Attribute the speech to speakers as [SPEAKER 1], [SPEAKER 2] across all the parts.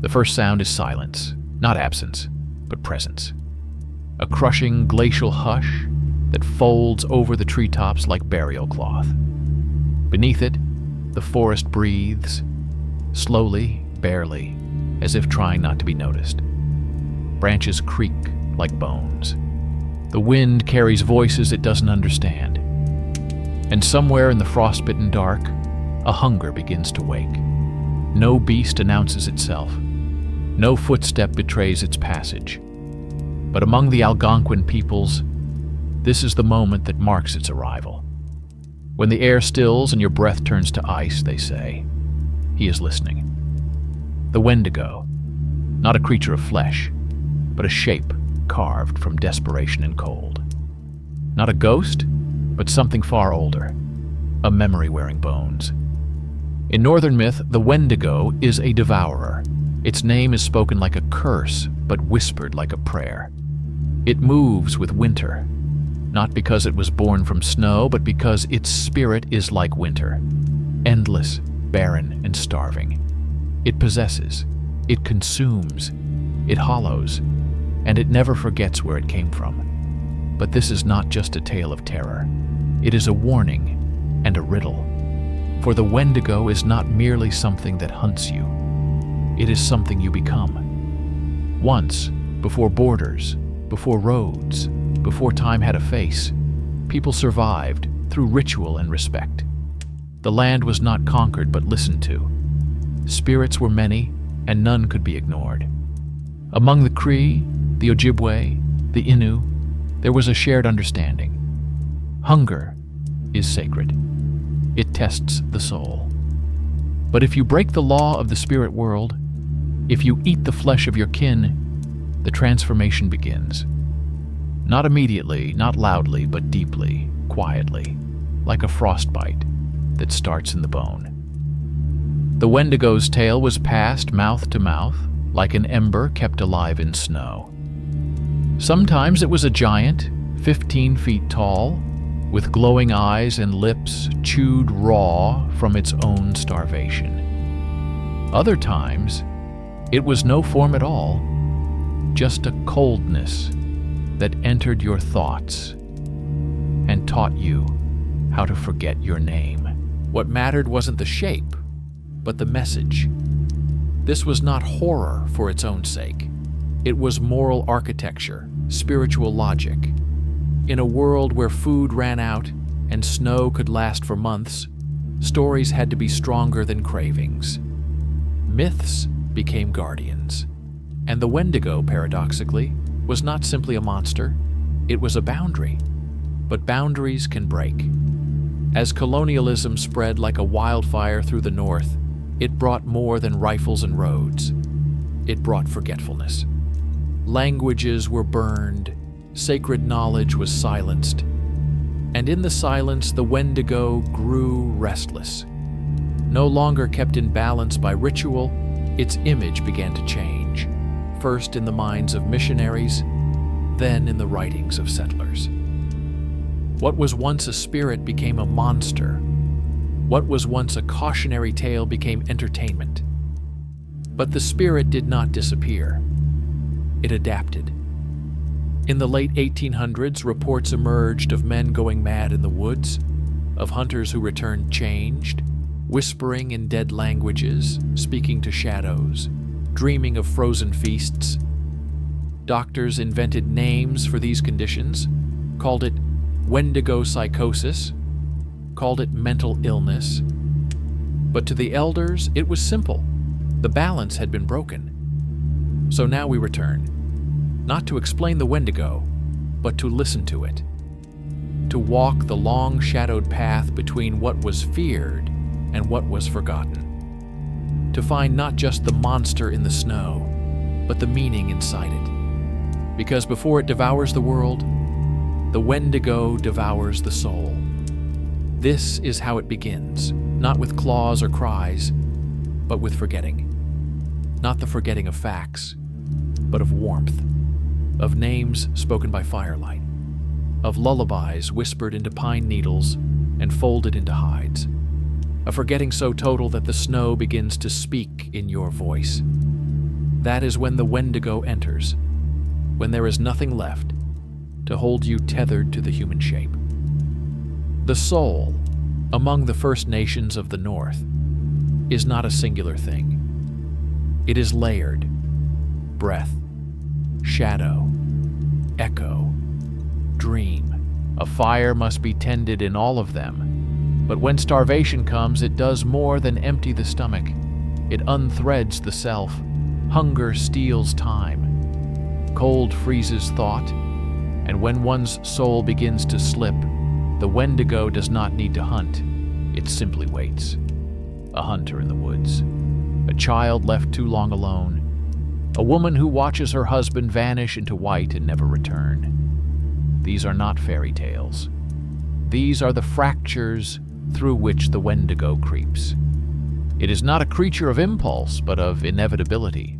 [SPEAKER 1] The first sound is silence, not absence, but presence. A crushing glacial hush that folds over the treetops like burial cloth. Beneath it, the forest breathes, slowly, barely, as if trying not to be noticed. Branches creak like bones. The wind carries voices it doesn't understand. And somewhere in the frostbitten dark, a hunger begins to wake. No beast announces itself. No footstep betrays its passage. But among the Algonquin peoples, this is the moment that marks its arrival. When the air stills and your breath turns to ice, they say, he is listening. The Wendigo, not a creature of flesh, but a shape carved from desperation and cold. Not a ghost, but something far older, a memory wearing bones. In northern myth, the Wendigo is a devourer. Its name is spoken like a curse, but whispered like a prayer. It moves with winter, not because it was born from snow, but because its spirit is like winter, endless, barren, and starving. It possesses, it consumes, it hollows, and it never forgets where it came from. But this is not just a tale of terror. It is a warning and a riddle. For the Wendigo is not merely something that hunts you. It is something you become. Once, before borders, before roads, before time had a face, people survived through ritual and respect. The land was not conquered but listened to. Spirits were many, and none could be ignored. Among the Cree, the Ojibwe, the Innu, there was a shared understanding. Hunger is sacred. It tests the soul. But if you break the law of the spirit world, if you eat the flesh of your kin, the transformation begins. Not immediately, not loudly, but deeply, quietly, like a frostbite that starts in the bone. The Wendigo's tale was passed mouth to mouth, like an ember kept alive in snow. Sometimes it was a giant, 15 feet tall, with glowing eyes and lips chewed raw from its own starvation. Other times, it was no form at all, just a coldness that entered your thoughts and taught you how to forget your name. What mattered wasn't the shape, but the message. This was not horror for its own sake. It was moral architecture, spiritual logic. In a world where food ran out and snow could last for months, stories had to be stronger than cravings. Myths became guardians. And the Wendigo, paradoxically, was not simply a monster, it was a boundary. But boundaries can break. As colonialism spread like a wildfire through the north, it brought more than rifles and roads. It brought forgetfulness. Languages were burned, sacred knowledge was silenced, and in the silence the Wendigo grew restless. No longer kept in balance by ritual, its image began to change, first in the minds of missionaries, then in the writings of settlers. What was once a spirit became a monster. What was once a cautionary tale became entertainment. But the spirit did not disappear. It adapted. In the late 1800s, reports emerged of men going mad in the woods, of hunters who returned changed, whispering in dead languages, speaking to shadows, dreaming of frozen feasts. Doctors invented names for these conditions, called it Wendigo psychosis, called it mental illness. But to the elders, it was simple. The balance had been broken. So now we return, not to explain the Wendigo, but to listen to it. To walk the long shadowed path between what was feared and what was forgotten. To find not just the monster in the snow, but the meaning inside it. Because before it devours the world, the Wendigo devours the soul. This is how it begins, not with claws or cries, but with forgetting. Not the forgetting of facts, but of warmth, of names spoken by firelight, of lullabies whispered into pine needles and folded into hides, a forgetting so total that the snow begins to speak in your voice. That is when the Wendigo enters, when there is nothing left to hold you tethered to the human shape. The soul, among the First Nations of the North, is not a singular thing. It is layered: breath, shadow, echo, dream. A fire must be tended in all of them, but when starvation comes, it does more than empty the stomach. It unthreads the self. Hunger steals time. Cold freezes thought, and when one's soul begins to slip, the Wendigo does not need to hunt. It simply waits. A hunter in the woods. A child left too long alone. A woman who watches her husband vanish into white and never return. These are not fairy tales. These are the fractures through which the Wendigo creeps. It is not a creature of impulse, but of inevitability.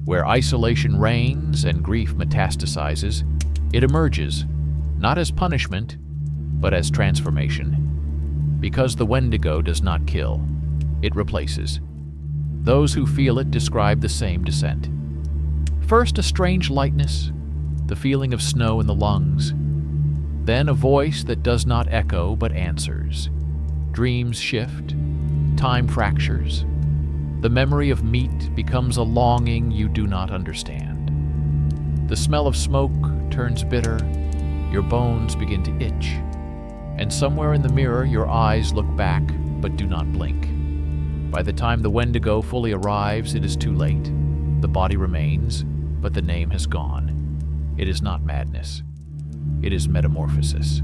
[SPEAKER 1] Where isolation reigns and grief metastasizes, it emerges, not as punishment, but as transformation. Because the Wendigo does not kill, it replaces. Those who feel it describe the same descent. First, a strange lightness, the feeling of snow in the lungs. Then a voice that does not echo but answers. Dreams shift, time fractures. The memory of meat becomes a longing you do not understand. The smell of smoke turns bitter, your bones begin to itch, and somewhere in the mirror your eyes look back but do not blink. By the time the Wendigo fully arrives, it is too late. The body remains, but the name has gone. It is not madness. It is metamorphosis.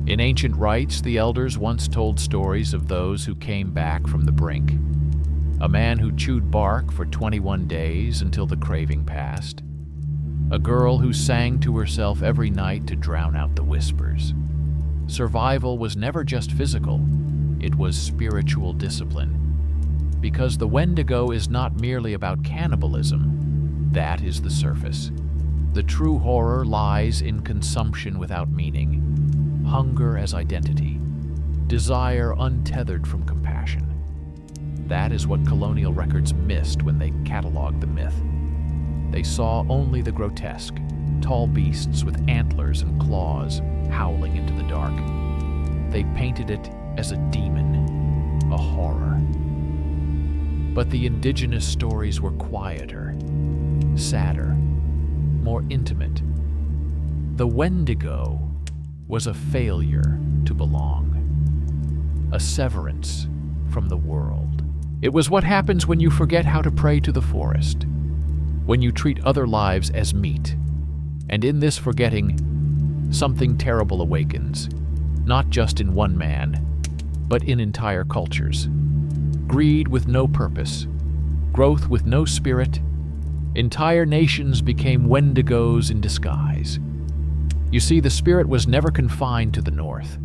[SPEAKER 1] In ancient rites, the elders once told stories of those who came back from the brink. A man who chewed bark for 21 days until the craving passed. A girl who sang to herself every night to drown out the whispers. Survival was never just physical, it was spiritual discipline. Because the Wendigo is not merely about cannibalism, that is the surface. The true horror lies in consumption without meaning, hunger as identity, desire untethered from compassion. That is what colonial records missed when they cataloged the myth. They saw only the grotesque, tall beasts with antlers and claws howling into the dark. They painted it as a demon, a horror. But the indigenous stories were quieter, sadder, more intimate. The Wendigo was a failure to belong, a severance from the world. It was what happens when you forget how to pray to the forest, when you treat other lives as meat. And in this forgetting, something terrible awakens, not just in one man, but in entire cultures. Greed with no purpose, growth with no spirit. Entire nations became Wendigos in disguise. You see, the spirit was never confined to the north.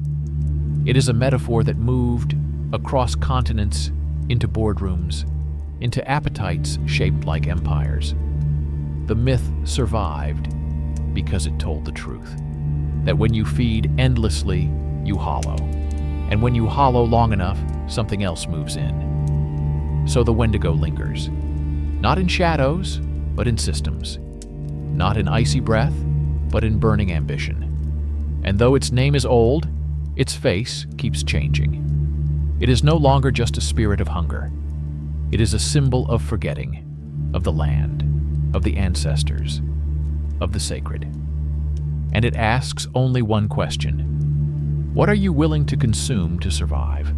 [SPEAKER 1] It is a metaphor that moved across continents, into boardrooms, into appetites shaped like empires. The myth survived because it told the truth, that when you feed endlessly, you hollow. And when you hollow long enough, something else moves in. So the Wendigo lingers, not in shadows, but in systems. Not in icy breath, but in burning ambition. And though its name is old, its face keeps changing. It is no longer just a spirit of hunger. It is a symbol of forgetting, of the land, of the ancestors, of the sacred. And it asks only one question: what are you willing to consume to survive?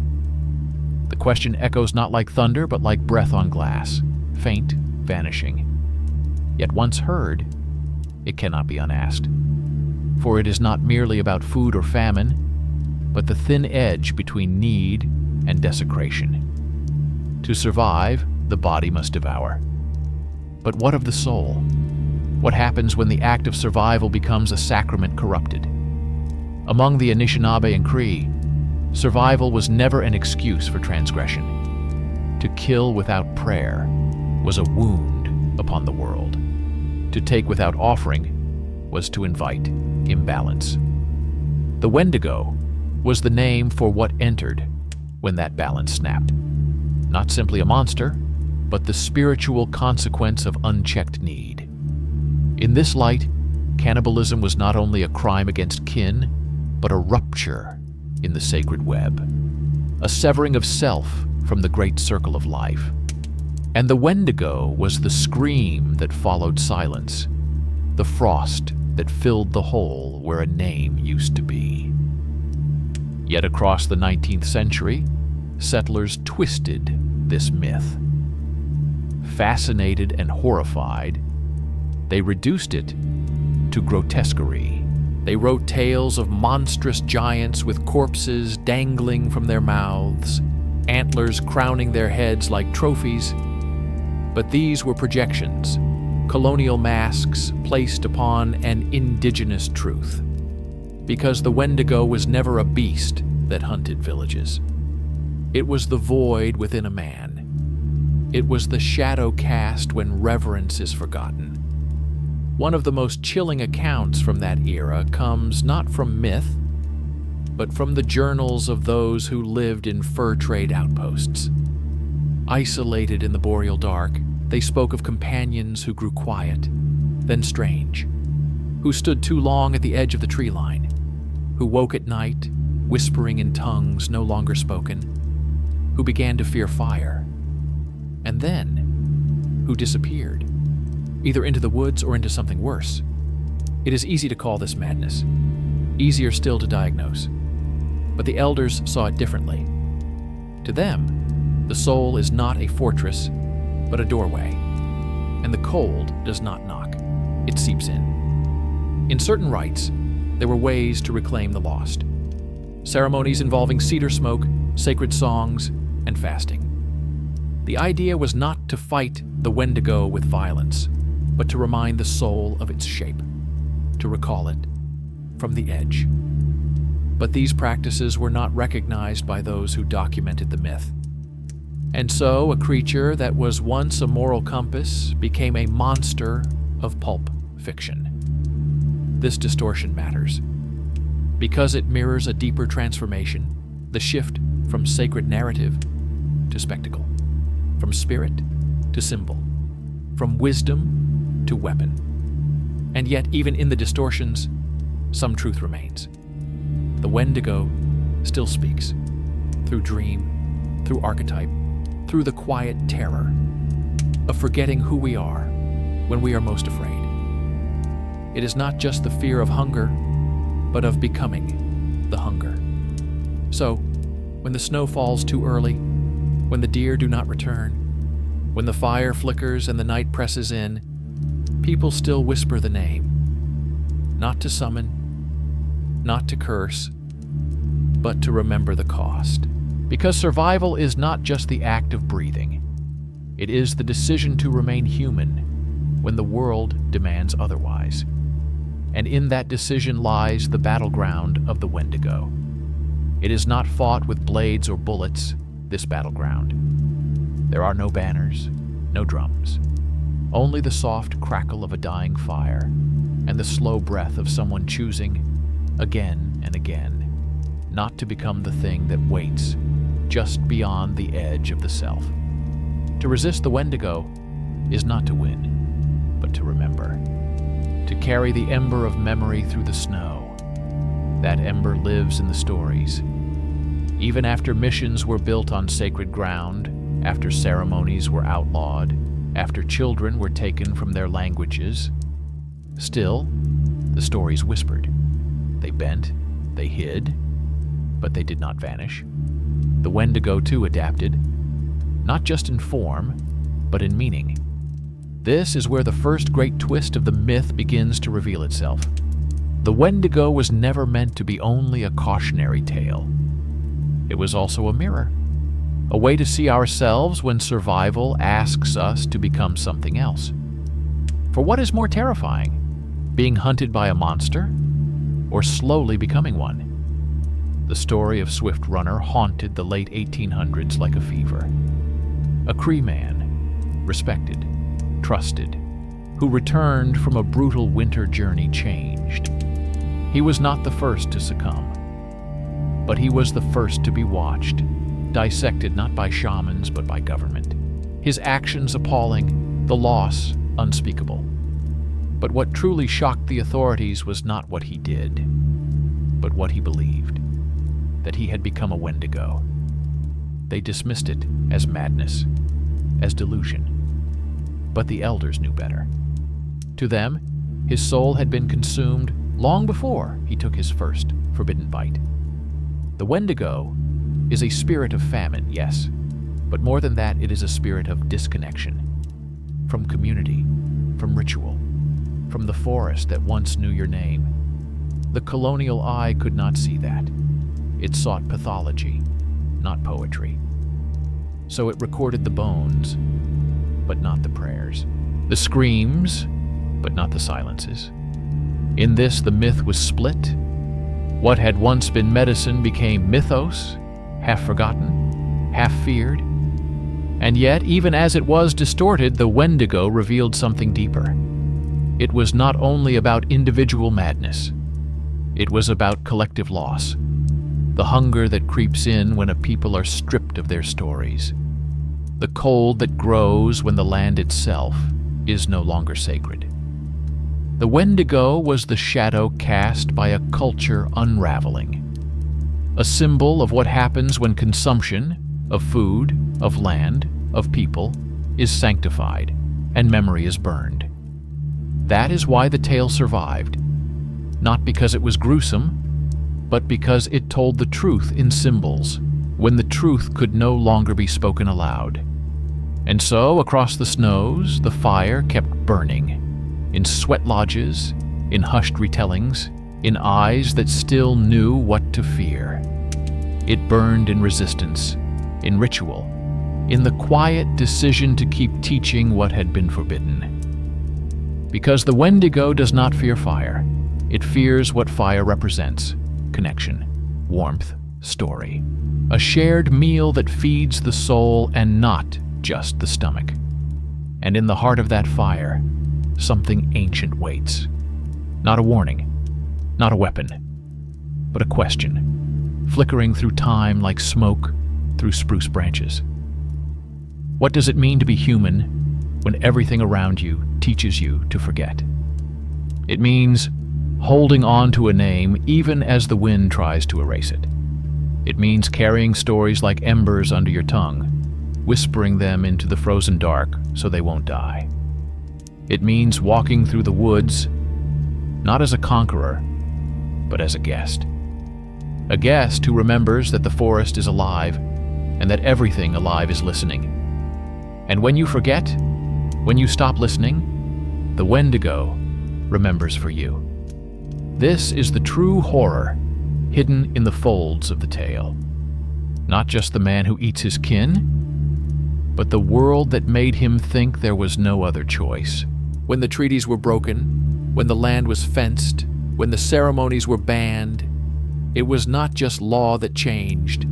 [SPEAKER 1] The question echoes not like thunder, but like breath on glass, faint, vanishing. Yet once heard, it cannot be unasked. For it is not merely about food or famine, but the thin edge between need and desecration. To survive, the body must devour. But what of the soul? What happens when the act of survival becomes a sacrament corrupted? Among the Anishinaabe and Cree, survival was never an excuse for transgression. To kill without prayer was a wound upon the world. To take without offering was to invite imbalance. The Wendigo was the name for what entered when that balance snapped. Not simply a monster, but the spiritual consequence of unchecked need. In this light, cannibalism was not only a crime against kin, but a rupture in the sacred web, a severing of self from the great circle of life. And the Wendigo was the scream that followed silence, the frost that filled the hole where a name used to be. Yet across the 19th century, settlers twisted this myth. Fascinated and horrified, they reduced it to grotesquerie. They wrote tales of monstrous giants with corpses dangling from their mouths, antlers crowning their heads like trophies. But these were projections, colonial masks placed upon an indigenous truth. Because the Wendigo was never a beast that hunted villages. It was the void within a man. It was the shadow cast when reverence is forgotten. One of the most chilling accounts from that era comes not from myth, but from the journals of those who lived in fur trade outposts. Isolated in the boreal dark, they spoke of companions who grew quiet, then strange, who stood too long at the edge of the tree line, who woke at night, whispering in tongues no longer spoken, who began to fear fire, and then who disappeared, either into the woods or into something worse. It is easy to call this madness, easier still to diagnose, but the elders saw it differently. To them, the soul is not a fortress, but a doorway, and the cold does not knock, it seeps in. In certain rites, there were ways to reclaim the lost. Ceremonies involving cedar smoke, sacred songs, and fasting. The idea was not to fight the Wendigo with violence, but to remind the soul of its shape, to recall it from the edge. But these practices were not recognized by those who documented the myth. And so, a creature that was once a moral compass became a monster of pulp fiction. This distortion matters, because it mirrors a deeper transformation, the shift from sacred narrative to spectacle, from spirit to symbol, from wisdom to weapon. And yet, even in the distortions, some truth remains. The Wendigo still speaks, through dream, through archetype, through the quiet terror of forgetting who we are when we are most afraid. It is not just the fear of hunger, but of becoming the hunger. So, when the snow falls too early, when the deer do not return, when the fire flickers and the night presses in, people still whisper the name, not to summon, not to curse, but to remember the cost. Because survival is not just the act of breathing. It is the decision to remain human when the world demands otherwise. And in that decision lies the battleground of the Wendigo. It is not fought with blades or bullets, this battleground. There are no banners, no drums, only the soft crackle of a dying fire and the slow breath of someone choosing, again and again, not to become the thing that waits just beyond the edge of the self. To resist the Wendigo is not to win, but to remember. To carry the ember of memory through the snow. That ember lives in the stories. Even after missions were built on sacred ground, after ceremonies were outlawed, after children were taken from their languages, still, the stories whispered. They bent, they hid, but they did not vanish. The Wendigo, too, adapted, not just in form, but in meaning. This is where the first great twist of the myth begins to reveal itself. The Wendigo was never meant to be only a cautionary tale. It was also a mirror, a way to see ourselves when survival asks us to become something else. For what is more terrifying, being hunted by a monster or slowly becoming one? The story of Swift Runner haunted the late 1800s like a fever. A Cree man, respected, trusted, who returned from a brutal winter journey changed. He was not the first to succumb, but he was the first to be watched, dissected not by shamans but by government. his actions appalling, the loss unspeakable. But what truly shocked the authorities was not what he did, but what he believed, that he had become a Wendigo. They dismissed it as madness, as delusion. But the elders knew better. To them, his soul had been consumed long before he took his first forbidden bite. The Wendigo is a spirit of famine, yes, but more than that, it is a spirit of disconnection. From community, from ritual, from the forest that once knew your name. The colonial eye could not see that. It sought pathology, not poetry. So it recorded the bones, but not the prayers. The screams, but not the silences. In this, the myth was split. What had once been medicine became mythos, half forgotten, half feared. And yet, even as it was distorted, the Wendigo revealed something deeper. It was not only about individual madness. It was about collective loss. The hunger that creeps in when a people are stripped of their stories. The cold that grows when the land itself is no longer sacred. The Wendigo was the shadow cast by a culture unraveling. A symbol of what happens when consumption of food, of land, of people is sanctified and memory is burned. That is why the tale survived, not because it was gruesome, but because it told the truth in symbols, when the truth could no longer be spoken aloud. And so, across the snows, the fire kept burning, in sweat lodges, in hushed retellings, in eyes that still knew what to fear. It burned in resistance, in ritual, in the quiet decision to keep teaching what had been forbidden. Because the Wendigo does not fear fire, it fears what fire represents: connection, warmth, story. A shared meal that feeds the soul and not just the stomach. And in the heart of that fire, something ancient waits. Not a warning, not a weapon, but a question, flickering through time like smoke through spruce branches. What does it mean to be human when everything around you teaches you to forget? It means holding on to a name even as the wind tries to erase it. It means carrying stories like embers under your tongue, whispering them into the frozen dark so they won't die. It means walking through the woods, not as a conqueror, but as a guest. A guest who remembers that the forest is alive and that everything alive is listening. And when you forget, when you stop listening, the Wendigo remembers for you. This is the true horror hidden in the folds of the tale. Not just the man who eats his kin, but the world that made him think there was no other choice. When the treaties were broken, when the land was fenced, when the ceremonies were banned, it was not just law that changed,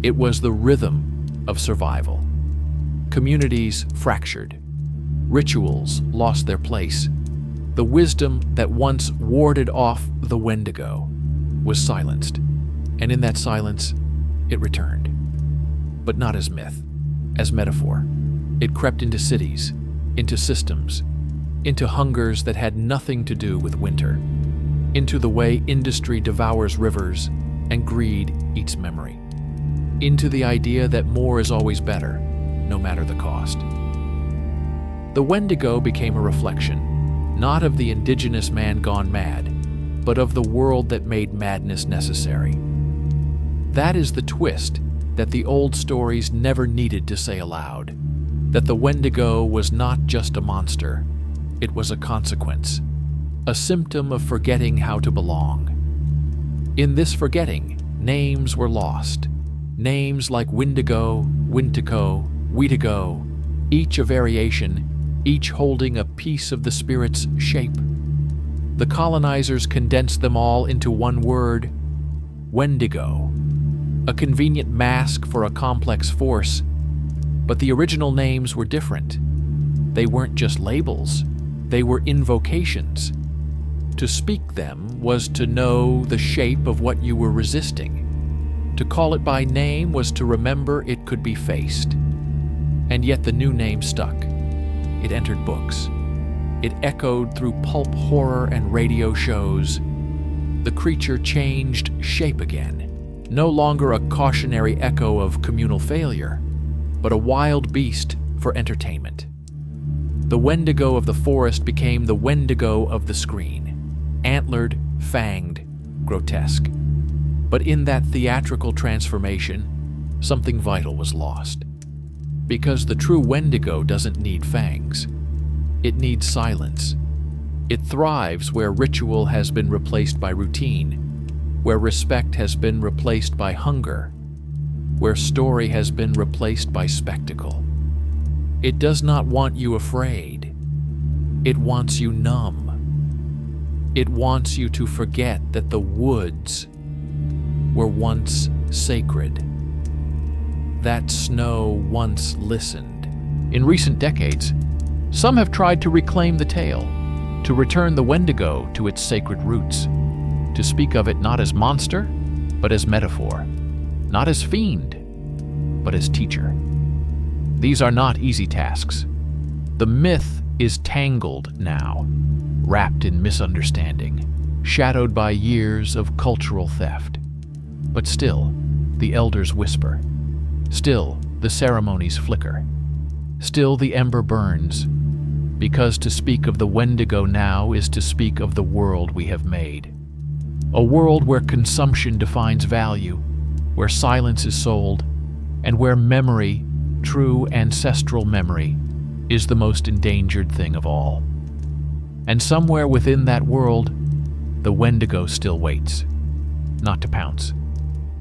[SPEAKER 1] it was the rhythm of survival. Communities fractured, rituals lost their place. The wisdom that once warded off the Wendigo was silenced, and in that silence, it returned. But not as myth, as metaphor. It crept into cities, into systems, into hungers that had nothing to do with winter, into the way industry devours rivers and greed eats memory, into the idea that more is always better, no matter the cost. The Wendigo became a reflection, not of the indigenous man gone mad, but of the world that made madness necessary. That is the twist that the old stories never needed to say aloud, that the Wendigo was not just a monster, it was a consequence, a symptom of forgetting how to belong. In this forgetting, names were lost. Names like Wendigo, Wintico, Weetigo, each a variation, each holding a piece of the spirit's shape. The colonizers condensed them all into one word: Wendigo, a convenient mask for a complex force. But the original names were different. They weren't just labels, they were invocations. To speak them was to know the shape of what you were resisting. To call it by name was to remember it could be faced. And yet the new name stuck. It entered books. It echoed through pulp horror and radio shows. The creature changed shape again, no longer a cautionary echo of communal failure, but a wild beast for entertainment. The Wendigo of the forest became the Wendigo of the screen, antlered, fanged, grotesque. But in that theatrical transformation, something vital was lost. Because the true Wendigo doesn't need fangs. It needs silence. It thrives where ritual has been replaced by routine, where respect has been replaced by hunger, where story has been replaced by spectacle. It does not want you afraid. It wants you numb. It wants you to forget that the woods were once sacred. That snow once listened. In recent decades, some have tried to reclaim the tale, to return the Wendigo to its sacred roots, to speak of it not as monster, but as metaphor, not as fiend, but as teacher. These are not easy tasks. The myth is tangled now, wrapped in misunderstanding, shadowed by years of cultural theft. But still, the elders whisper. Still, the ceremonies flicker. Still, the ember burns. Because to speak of the Wendigo now is to speak of the world we have made. A world where consumption defines value, where silence is sold, and where memory, true ancestral memory, is the most endangered thing of all. And somewhere within that world, the Wendigo still waits, not to pounce,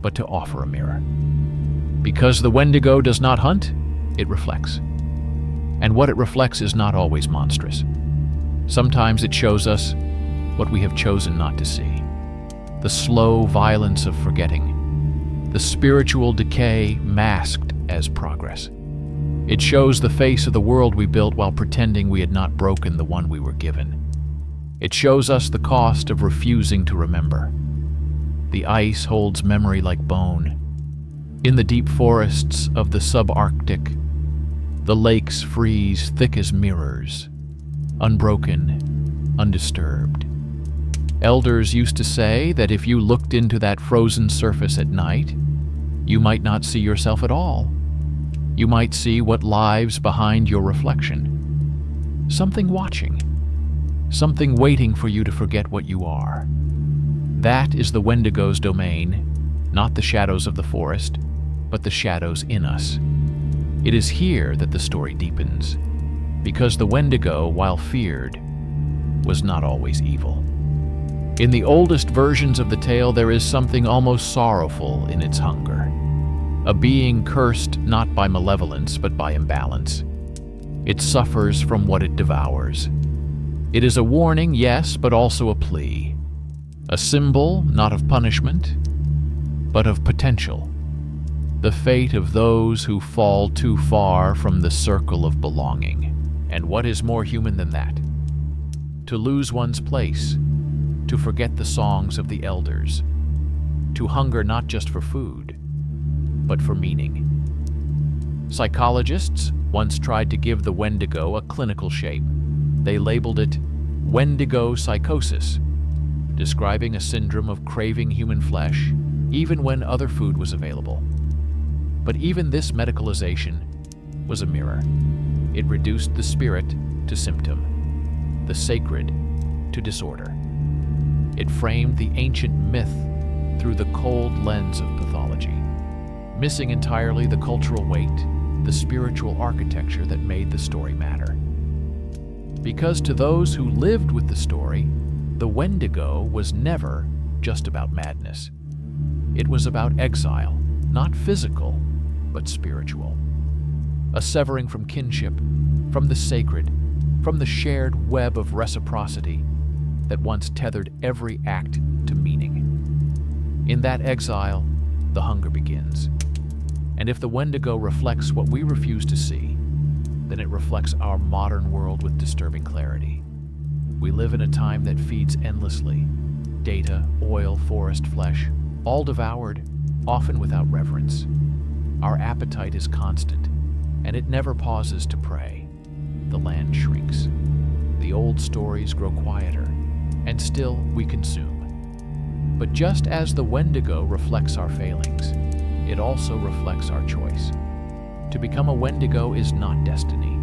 [SPEAKER 1] but to offer a mirror. Because the Wendigo does not hunt, it reflects. And what it reflects is not always monstrous. Sometimes it shows us what we have chosen not to see. The slow violence of forgetting. The spiritual decay masked as progress. It shows the face of the world we built while pretending we had not broken the one we were given. It shows us the cost of refusing to remember. The ice holds memory like bone. In the deep forests of the subarctic, the lakes freeze thick as mirrors, unbroken, undisturbed. Elders used to say that if you looked into that frozen surface at night, you might not see yourself at all. You might see what lies behind your reflection. Something watching. Something waiting for you to forget what you are. That is the Wendigo's domain, not the shadows of the forest, but the shadows in us. It is here that the story deepens, because the Wendigo, while feared, was not always evil. In the oldest versions of the tale, there is something almost sorrowful in its hunger, a being cursed not by malevolence, but by imbalance. It suffers from what it devours. It is a warning, yes, but also a plea, a symbol not of punishment, but of potential. The fate of those who fall too far from the circle of belonging. And what is more human than that? To lose one's place, to forget the songs of the elders, to hunger not just for food, but for meaning. Psychologists once tried to give the Wendigo a clinical shape. They labeled it Wendigo psychosis, describing a syndrome of craving human flesh, even when other food was available. But even this medicalization was a mirror. It reduced the spirit to symptom, the sacred to disorder. It framed the ancient myth through the cold lens of pathology, missing entirely the cultural weight, the spiritual architecture that made the story matter. Because to those who lived with the story, the Wendigo was never just about madness. It was about exile, not physical, but spiritual. A severing from kinship, from the sacred, from the shared web of reciprocity that once tethered every act to meaning. In that exile, the hunger begins. And if the Wendigo reflects what we refuse to see, then it reflects our modern world with disturbing clarity. We live in a time that feeds endlessly. Data, oil, forest, flesh, all devoured, often without reverence. Our appetite is constant, and it never pauses to pray. The land shrinks. The old stories grow quieter, and still we consume. But just as the Wendigo reflects our failings, it also reflects our choice. To become a Wendigo is not destiny,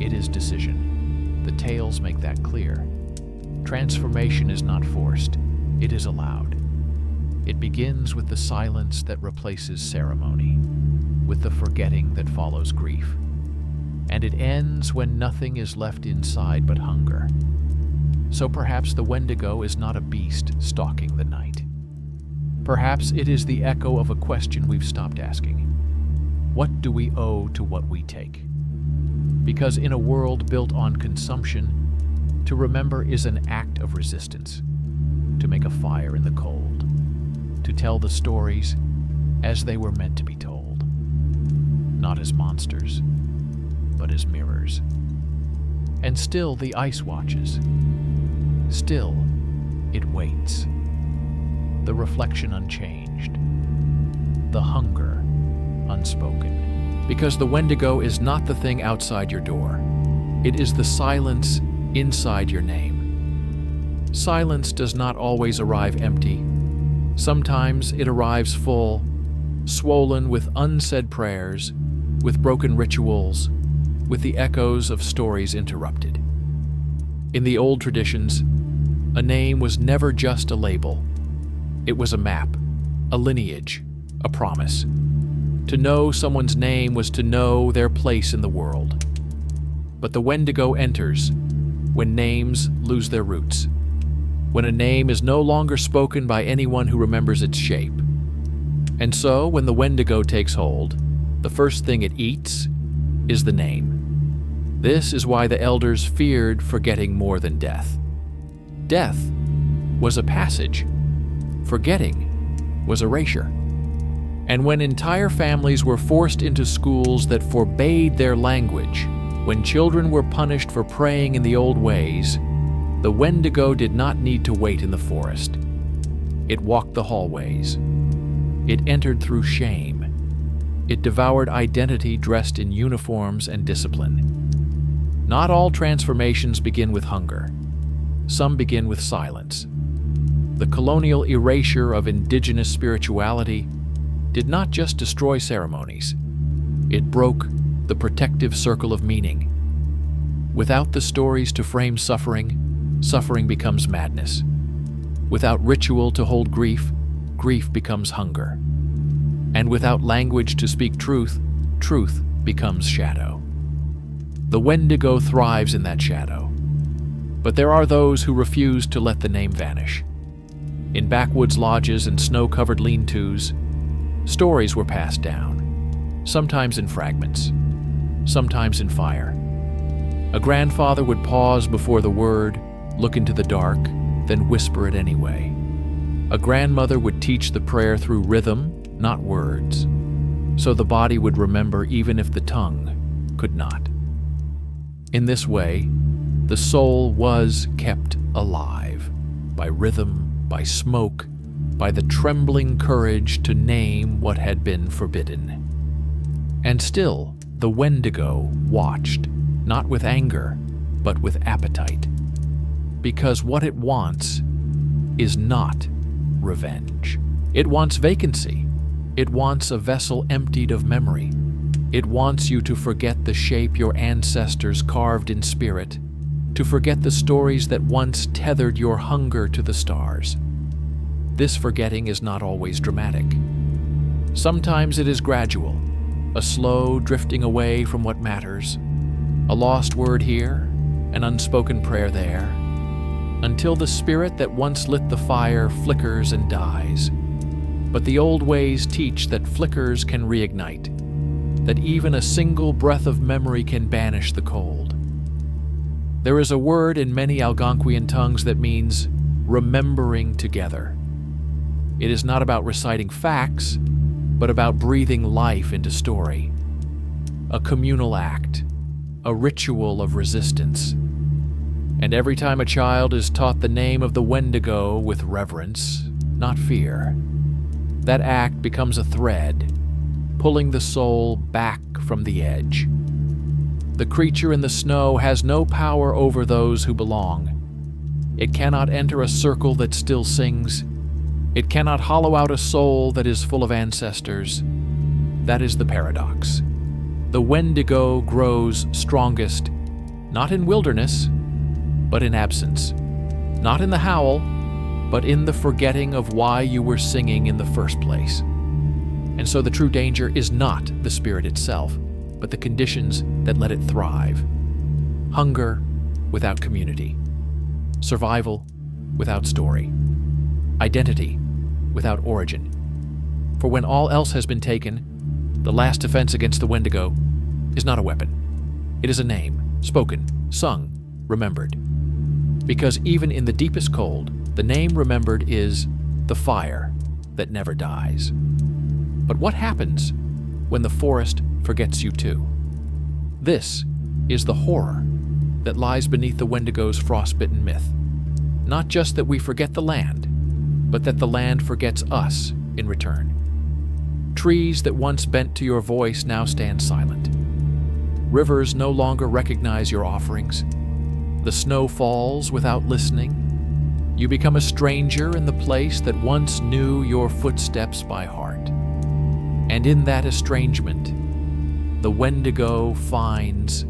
[SPEAKER 1] it is decision. The tales make that clear. Transformation is not forced, it is allowed. It begins with the silence that replaces ceremony, with the forgetting that follows grief. And it ends when nothing is left inside but hunger. So perhaps the Wendigo is not a beast stalking the night. Perhaps it is the echo of a question we've stopped asking. What do we owe to what we take? Because in a world built on consumption, to remember is an act of resistance, to make a fire in the cold, to tell the stories as they were meant to be told, not as monsters, but as mirrors. And still the ice watches. Still, it waits. The reflection unchanged. The hunger unspoken. Because the Wendigo is not the thing outside your door. It is the silence inside your name. Silence does not always arrive empty. Sometimes it arrives full, swollen with unsaid prayers, with broken rituals, with the echoes of stories interrupted. In the old traditions, a name was never just a label. It was a map, a lineage, a promise. To know someone's name was to know their place in the world. But the Wendigo enters when names lose their roots, when a name is no longer spoken by anyone who remembers its shape. And so, when the Wendigo takes hold, the first thing it eats is the name. This is why the elders feared forgetting more than death. Death was a passage. Forgetting was erasure. And when entire families were forced into schools that forbade their language, when children were punished for praying in the old ways, the Wendigo did not need to wait in the forest. It walked the hallways. It entered through shame. It devoured identity dressed in uniforms and discipline. Not all transformations begin with hunger. Some begin with silence. The colonial erasure of indigenous spirituality did not just destroy ceremonies. It broke the protective circle of meaning. Without the stories to frame suffering, suffering becomes madness. Without ritual to hold grief, grief becomes hunger. And without language to speak truth, truth becomes shadow. The Wendigo thrives in that shadow. But there are those who refuse to let the name vanish. In backwoods lodges and snow-covered lean-tos, stories were passed down, sometimes in fragments, sometimes in fire. A grandfather would pause before the word, look into the dark, then whisper it anyway. A grandmother would teach the prayer through rhythm, not words, so the body would remember even if the tongue could not. In this way, the soul was kept alive by rhythm, by smoke, by the trembling courage to name what had been forbidden. And still, the Wendigo watched, not with anger, but with appetite. Because what it wants is not revenge. It wants vacancy. It wants a vessel emptied of memory. It wants you to forget the shape your ancestors carved in spirit, to forget the stories that once tethered your hunger to the stars. This forgetting is not always dramatic. Sometimes it is gradual, a slow drifting away from what matters, a lost word here, an unspoken prayer there, until the spirit that once lit the fire flickers and dies. But the old ways teach that flickers can reignite, that even a single breath of memory can banish the cold. There is a word in many Algonquian tongues that means remembering together. It is not about reciting facts, but about breathing life into story. A communal act, a ritual of resistance. And every time a child is taught the name of the Wendigo with reverence, not fear, that act becomes a thread, pulling the soul back from the edge. The creature in the snow has no power over those who belong. It cannot enter a circle that still sings. It cannot hollow out a soul that is full of ancestors. That is the paradox. The Wendigo grows strongest, not in wilderness, but in absence. Not in the howl, but in the forgetting of why you were singing in the first place. And so the true danger is not the spirit itself, but the conditions that let it thrive. Hunger without community. Survival without story. Identity without origin. For when all else has been taken, the last defense against the Wendigo is not a weapon. It is a name, spoken, sung, remembered. Because even in the deepest cold, the name remembered is the fire that never dies. But what happens when the forest forgets you too? This is the horror that lies beneath the Wendigo's frostbitten myth. Not just that we forget the land, but that the land forgets us in return. Trees that once bent to your voice now stand silent. Rivers no longer recognize your offerings. The snow falls without listening. You become a stranger in the place that once knew your footsteps by heart. And in that estrangement, the Wendigo finds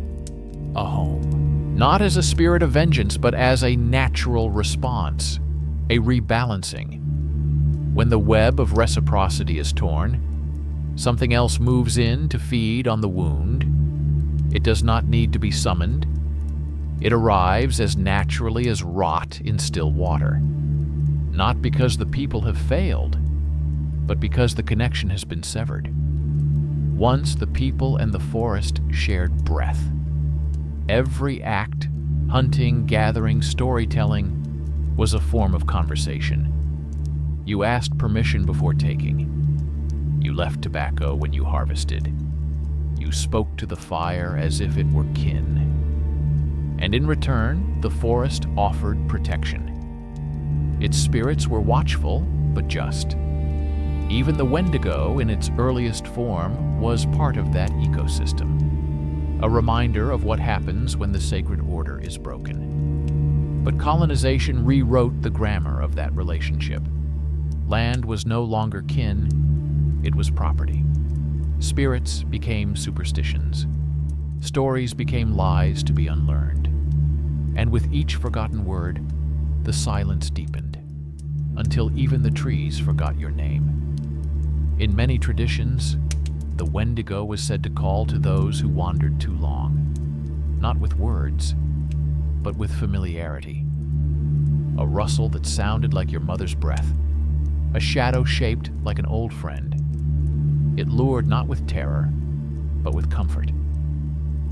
[SPEAKER 1] a home. Not as a spirit of vengeance, but as a natural response, a rebalancing. When the web of reciprocity is torn, something else moves in to feed on the wound. It does not need to be summoned. It arrives as naturally as rot in still water. Not because the people have failed, but because the connection has been severed. Once the people and the forest shared breath. Every act, hunting, gathering, storytelling, was a form of conversation. You asked permission before taking. You left tobacco when you harvested. You spoke to the fire as if it were kin. And in return, the forest offered protection. Its spirits were watchful, but just. Even the Wendigo, in its earliest form, was part of that ecosystem. A reminder of what happens when the sacred order is broken. But colonization rewrote the grammar of that relationship. Land was no longer kin, it was property. Spirits became superstitions. Stories became lies to be unlearned. And with each forgotten word, the silence deepened, until even the trees forgot your name. In many traditions, the Wendigo was said to call to those who wandered too long, not with words, but with familiarity. A rustle that sounded like your mother's breath, a shadow shaped like an old friend. It lured not with terror, but with comfort.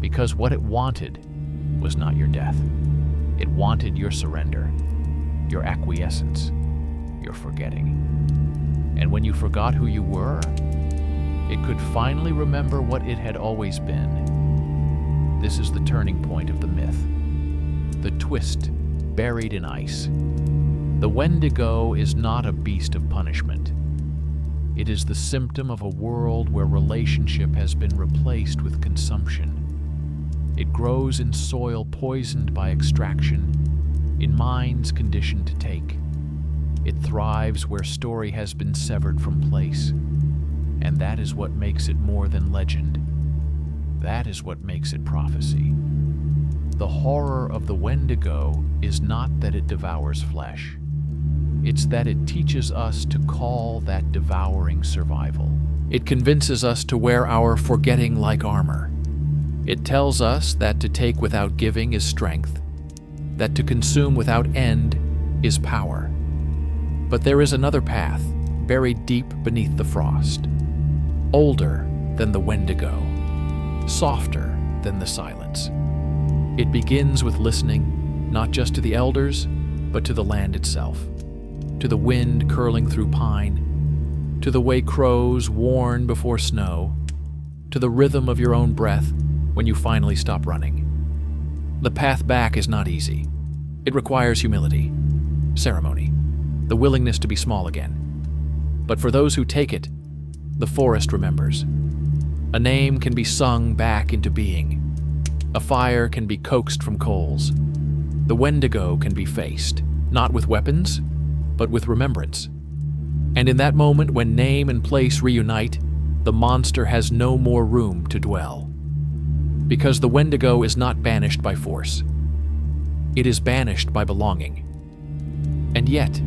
[SPEAKER 1] Because what it wanted was not your death. It wanted your surrender, your acquiescence, your forgetting. And when you forgot who you were, it could finally remember what it had always been. This is the turning point of the myth. The twist buried in ice. The Wendigo is not a beast of punishment. It is the symptom of a world where relationship has been replaced with consumption. It grows in soil poisoned by extraction, in minds conditioned to take. It thrives where story has been severed from place. And that is what makes it more than legend. That is what makes it prophecy. The horror of the Wendigo is not that it devours flesh. It's that it teaches us to call that devouring survival. It convinces us to wear our forgetting like armor. It tells us that to take without giving is strength, that to consume without end is power. But there is another path, buried deep beneath the frost, older than the Wendigo, softer than the silence. It begins with listening, not just to the elders, but to the land itself, to the wind curling through pine, to the way crows warn before snow, to the rhythm of your own breath when you finally stop running. The path back is not easy. It requires humility, ceremony, the willingness to be small again. But for those who take it, the forest remembers. A name can be sung back into being. A fire can be coaxed from coals. The Wendigo can be faced, not with weapons, but with remembrance. And in that moment when name and place reunite, the monster has no more room to dwell. Because the Wendigo is not banished by force. It is banished by belonging. And yet,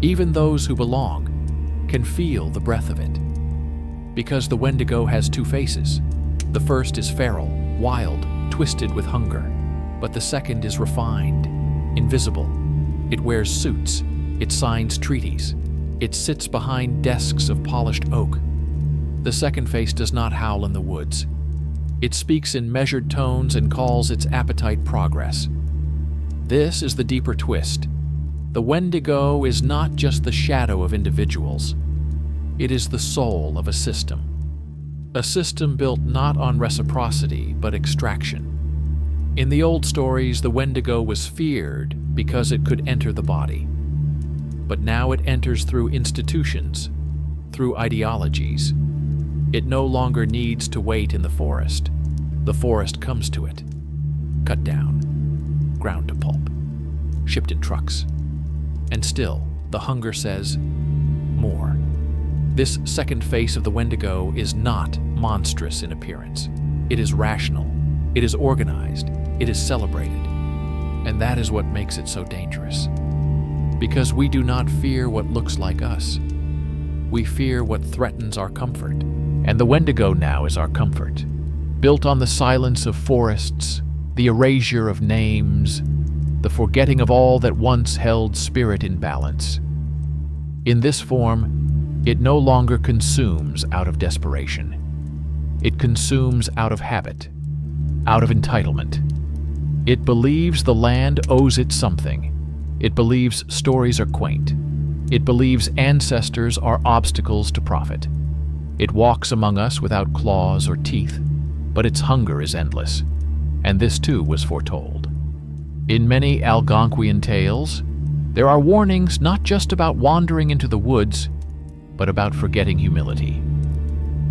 [SPEAKER 1] even those who belong can feel the breath of it. Because the Wendigo has two faces. The first is feral, wild, twisted with hunger. But the second is refined, invisible. It wears suits. It signs treaties. It sits behind desks of polished oak. The second face does not howl in the woods. It speaks in measured tones and calls its appetite progress. This is the deeper twist. The Wendigo is not just the shadow of individuals. It is the soul of a system. A system built not on reciprocity, but extraction. In the old stories, the Wendigo was feared because it could enter the body. But now it enters through institutions, through ideologies. It no longer needs to wait in the forest. The forest comes to it. Cut down, ground to pulp, shipped in trucks. And still, the hunger says, more. This second face of the Wendigo is not monstrous in appearance. It is rational. It is organized. It is celebrated. And that is what makes it so dangerous. Because we do not fear what looks like us. We fear what threatens our comfort. And the Wendigo now is our comfort. Built on the silence of forests, the erasure of names, the forgetting of all that once held spirit in balance. In this form, it no longer consumes out of desperation. It consumes out of habit, out of entitlement. It believes the land owes it something. It believes stories are quaint. It believes ancestors are obstacles to profit. It walks among us without claws or teeth, but its hunger is endless. And this too was foretold. In many Algonquian tales, there are warnings not just about wandering into the woods, but about forgetting humility,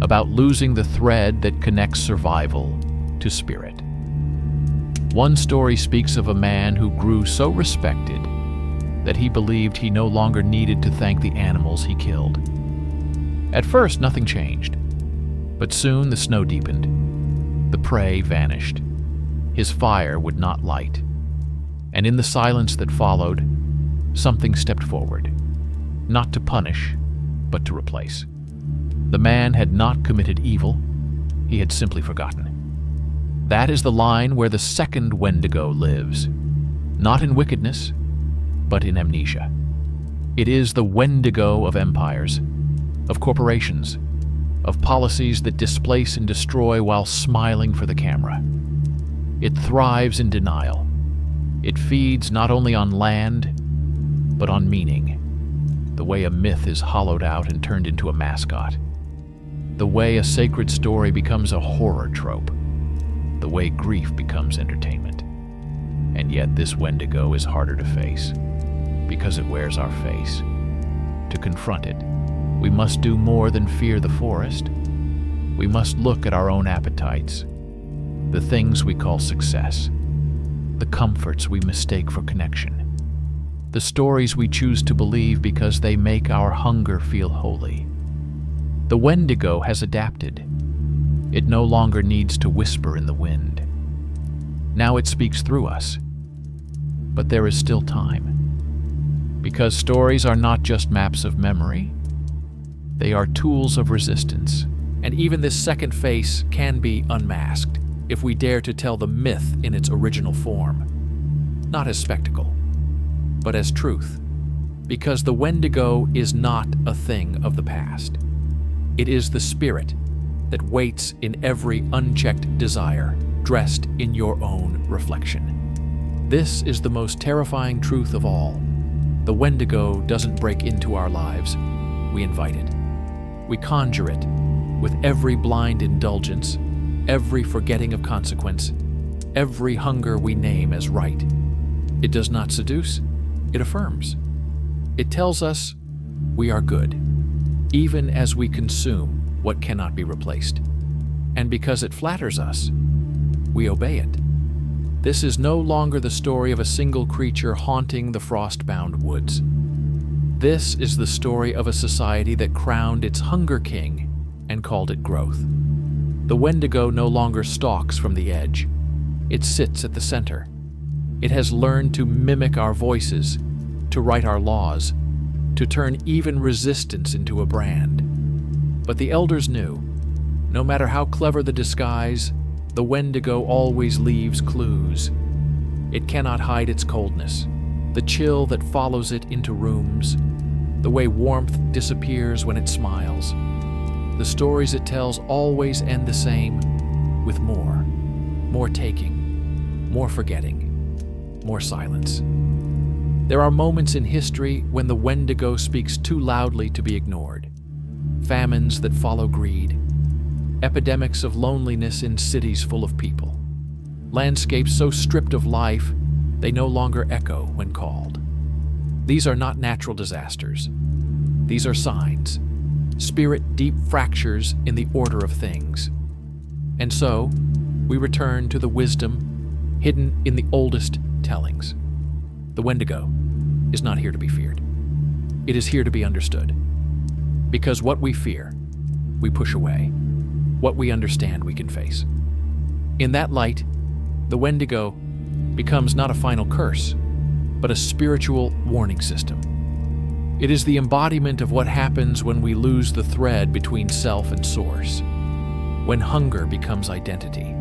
[SPEAKER 1] about losing the thread that connects survival to spirit. One story speaks of a man who grew so respected that he believed he no longer needed to thank the animals he killed. At first, nothing changed, but soon the snow deepened. The prey vanished. His fire would not light. And in the silence that followed, something stepped forward, not to punish, but to replace. The man had not committed evil, he had simply forgotten. That is the line where the second Wendigo lives, not in wickedness, but in amnesia. It is the Wendigo of empires, of corporations, of policies that displace and destroy while smiling for the camera. It thrives in denial. It feeds not only on land, but on meaning, the way a myth is hollowed out and turned into a mascot, the way a sacred story becomes a horror trope, the way grief becomes entertainment. And yet this Wendigo is harder to face, because it wears our face. To confront it, we must do more than fear the forest. We must look at our own appetites, the things we call success, the comforts we mistake for connection, the stories we choose to believe because they make our hunger feel holy. The Wendigo has adapted. It no longer needs to whisper in the wind. Now it speaks through us. But there is still time. Because stories are not just maps of memory, they are tools of resistance. And even this second face can be unmasked if we dare to tell the myth in its original form. Not as spectacle, but as truth. Because the Wendigo is not a thing of the past. It is the spirit that waits in every unchecked desire, dressed in your own reflection. This is the most terrifying truth of all. The Wendigo doesn't break into our lives. We invite it. We conjure it with every blind indulgence, every forgetting of consequence, every hunger we name as right. It does not seduce, it affirms. It tells us we are good, even as we consume what cannot be replaced. And because it flatters us, we obey it. This is no longer the story of a single creature haunting the frost-bound woods. This is the story of a society that crowned its hunger king and called it growth. The Wendigo no longer stalks from the edge. It sits at the center. It has learned to mimic our voices, to write our laws, to turn even resistance into a brand. But the elders knew, no matter how clever the disguise, the Wendigo always leaves clues. It cannot hide its coldness, the chill that follows it into rooms, the way warmth disappears when it smiles. The stories it tells always end the same, with more taking, more forgetting, more silence. There are moments in history when the Wendigo speaks too loudly to be ignored. Famines that follow greed, epidemics of loneliness in cities full of people, landscapes so stripped of life they no longer echo when called. These are not natural disasters. These are signs, spirit-deep fractures in the order of things. And so, we return to the wisdom hidden in the oldest tellings. The Wendigo is not here to be feared. It is here to be understood. Because what we fear, we push away. What we understand, we can face. In that light, the Wendigo becomes not a final curse, but a spiritual warning system. It is the embodiment of what happens when we lose the thread between self and source, when hunger becomes identity,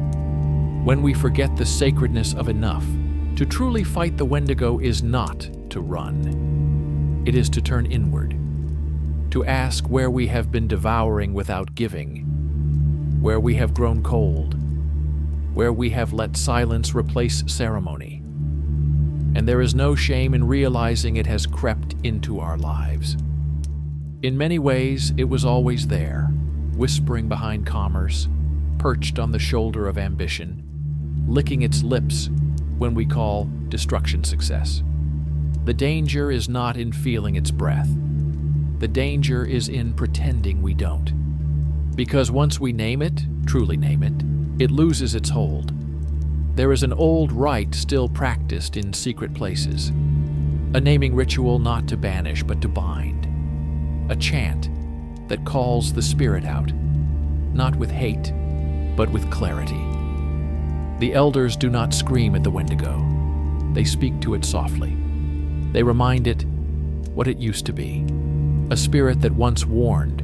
[SPEAKER 1] when we forget the sacredness of enough. To truly fight the Wendigo is not to run. It is to turn inward, to ask where we have been devouring without giving, where we have grown cold, where we have let silence replace ceremony. And there is no shame in realizing it has crept into our lives. In many ways, it was always there, whispering behind commerce, perched on the shoulder of ambition, licking its lips when we call destruction success. The danger is not in feeling its breath. The danger is in pretending we don't. Because once we name it, truly name it, it loses its hold. There is an old rite still practiced in secret places, a naming ritual not to banish but to bind, a chant that calls the spirit out, not with hate, but with clarity. The elders do not scream at the Wendigo. They speak to it softly. They remind it what it used to be, a spirit that once warned,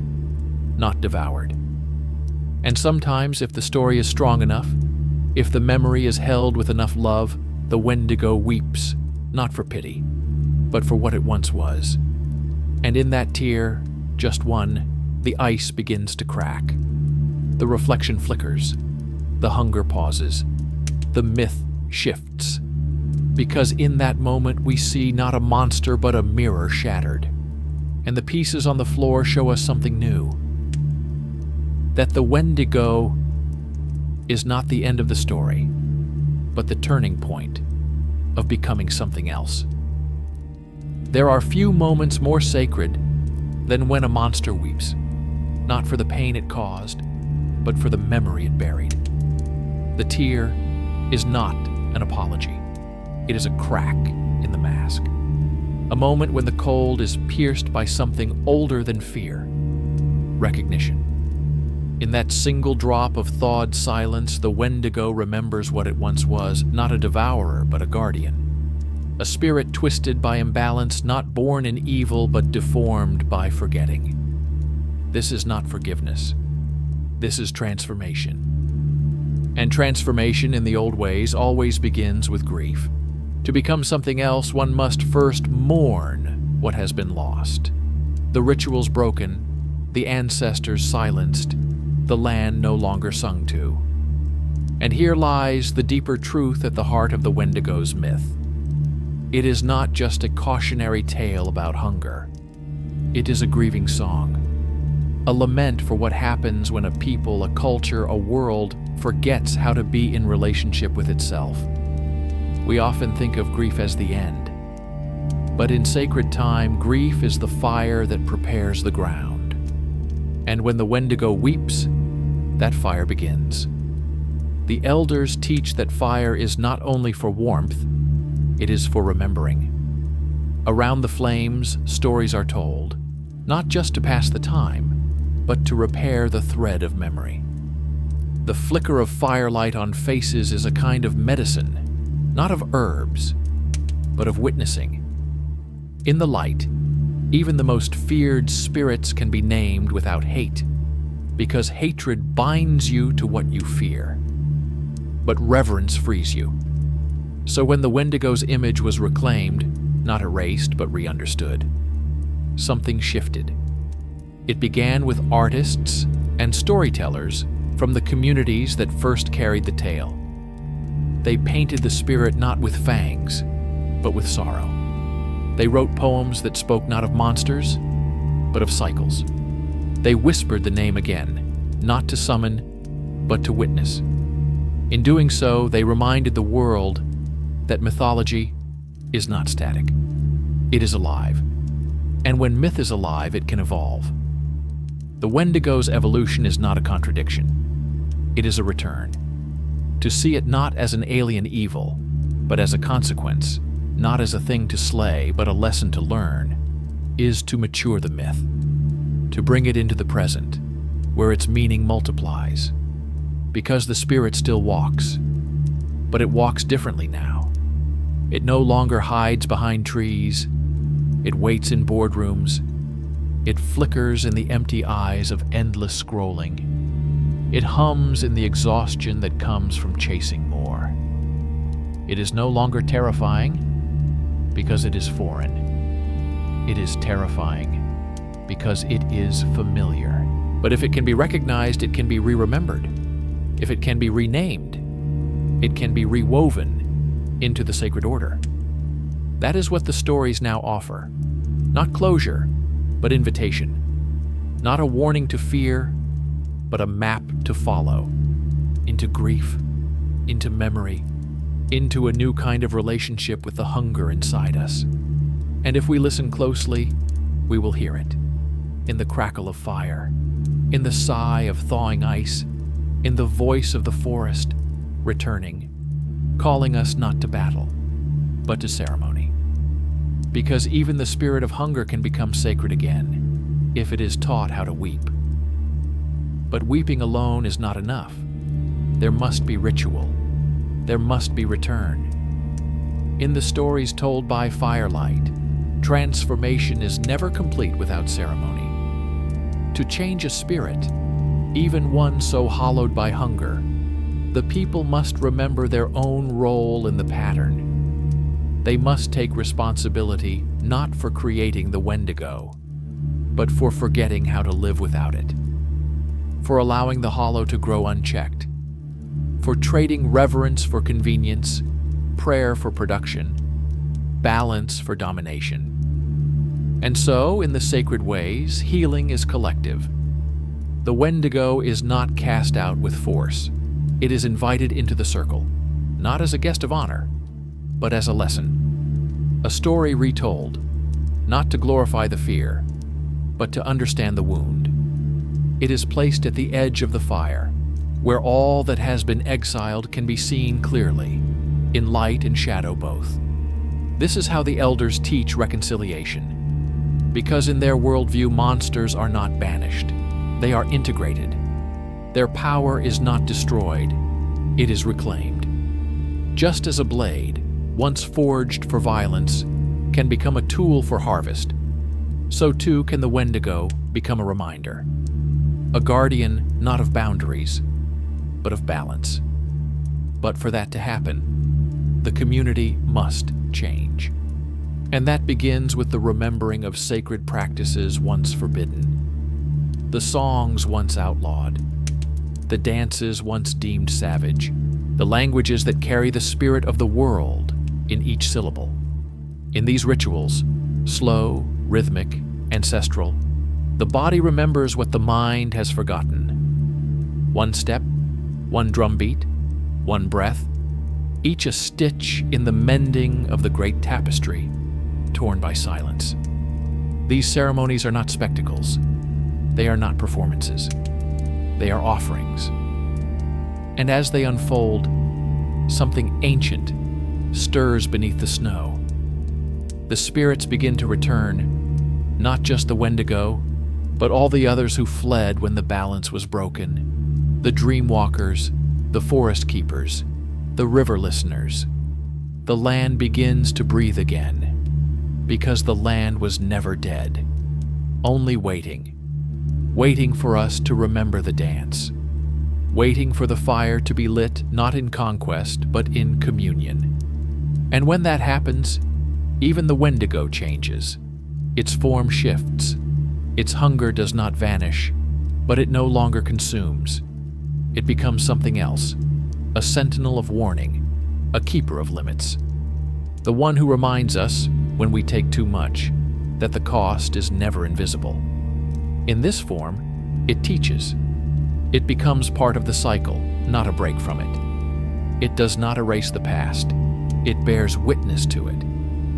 [SPEAKER 1] not devoured. And sometimes, if the story is strong enough, if the memory is held with enough love, the Wendigo weeps, not for pity, but for what it once was. And in that tear, just one, the ice begins to crack. The reflection flickers. The hunger pauses. The myth shifts. Because in that moment we see not a monster but a mirror shattered. And the pieces on the floor show us something new. That the Wendigo is not the end of the story, but the turning point of becoming something else. There are few moments more sacred than when a monster weeps, not for the pain it caused, but for the memory it buried. The tear is not an apology. It is a crack in the mask. A moment when the cold is pierced by something older than fear, recognition. In that single drop of thawed silence, the Wendigo remembers what it once was, not a devourer, but a guardian. A spirit twisted by imbalance, not born in evil, but deformed by forgetting. This is not forgiveness. This is transformation. And transformation in the old ways always begins with grief. To become something else, one must first mourn what has been lost. The rituals broken, the ancestors silenced, the land no longer sung to. And here lies the deeper truth at the heart of the Wendigo's myth. It is not just a cautionary tale about hunger. It is a grieving song, a lament for what happens when a people, a culture, a world forgets how to be in relationship with itself. We often think of grief as the end, but in sacred time, grief is the fire that prepares the ground. And when the Wendigo weeps, that fire begins. The elders teach that fire is not only for warmth, it is for remembering. Around the flames, stories are told, not just to pass the time, but to repair the thread of memory. The flicker of firelight on faces is a kind of medicine, not of herbs, but of witnessing. In the light, even the most feared spirits can be named without hate, because hatred binds you to what you fear. But reverence frees you. So when the Wendigo's image was reclaimed, not erased but re-understood, something shifted. It began with artists and storytellers from the communities that first carried the tale. They painted the spirit not with fangs, but with sorrow. They wrote poems that spoke not of monsters, but of cycles. They whispered the name again, not to summon, but to witness. In doing so, they reminded the world that mythology is not static. It is alive. And when myth is alive, it can evolve. The Wendigo's evolution is not a contradiction. It is a return. To see it not as an alien evil, but as a consequence, not as a thing to slay, but a lesson to learn, is to mature the myth, to bring it into the present, where its meaning multiplies. Because the spirit still walks, but it walks differently now. It no longer hides behind trees. It waits in boardrooms. It flickers in the empty eyes of endless scrolling. It hums in the exhaustion that comes from chasing more. It is no longer terrifying because it is foreign. It is terrifying because it is familiar. But if it can be recognized, it can be re-remembered. If it can be renamed, it can be rewoven into the sacred order. That is what the stories now offer. Not closure, but invitation. Not a warning to fear, but a map to follow. Into grief, into memory, into a new kind of relationship with the hunger inside us. And if we listen closely, we will hear it. In the crackle of fire, in the sigh of thawing ice, in the voice of the forest, returning, calling us not to battle, but to ceremony. Because even the spirit of hunger can become sacred again, if it is taught how to weep. But weeping alone is not enough. There must be ritual. There must be return. In the stories told by firelight, transformation is never complete without ceremony. To change a spirit, even one so hollowed by hunger, the people must remember their own role in the pattern. They must take responsibility not for creating the Wendigo, but for forgetting how to live without it, for allowing the hollow to grow unchecked, for trading reverence for convenience, prayer for production, balance for domination. And so, in the sacred ways, healing is collective. The Wendigo is not cast out with force. It is invited into the circle, not as a guest of honor, but as a lesson. A story retold, not to glorify the fear, but to understand the wound. It is placed at the edge of the fire, where all that has been exiled can be seen clearly, in light and shadow both. This is how the elders teach reconciliation, because in their worldview monsters are not banished. They are integrated. Their power is not destroyed, it is reclaimed. Just as a blade, once forged for violence, can become a tool for harvest, so too can the Wendigo become a reminder. A guardian not of boundaries, but of balance. But for that to happen, the community must change. And that begins with the remembering of sacred practices once forbidden. The songs once outlawed, the dances once deemed savage, the languages that carry the spirit of the world in each syllable. In these rituals, slow, rhythmic, ancestral, the body remembers what the mind has forgotten. One step, one drumbeat, one breath, each a stitch in the mending of the great tapestry, torn by silence. These ceremonies are not spectacles. They are not performances. They are offerings. And as they unfold, something ancient stirs beneath the snow. The spirits begin to return, not just the Wendigo, but all the others who fled when the balance was broken. The dreamwalkers, the forest keepers, the river listeners. The land begins to breathe again, because the land was never dead, only waiting. Waiting for us to remember the dance. Waiting for the fire to be lit not in conquest, but in communion. And when that happens, even the Wendigo changes. Its form shifts. Its hunger does not vanish, but it no longer consumes. It becomes something else, a sentinel of warning, a keeper of limits. The one who reminds us, when we take too much, that the cost is never invisible. In this form, it teaches. It becomes part of the cycle, not a break from it. It does not erase the past. It bears witness to it,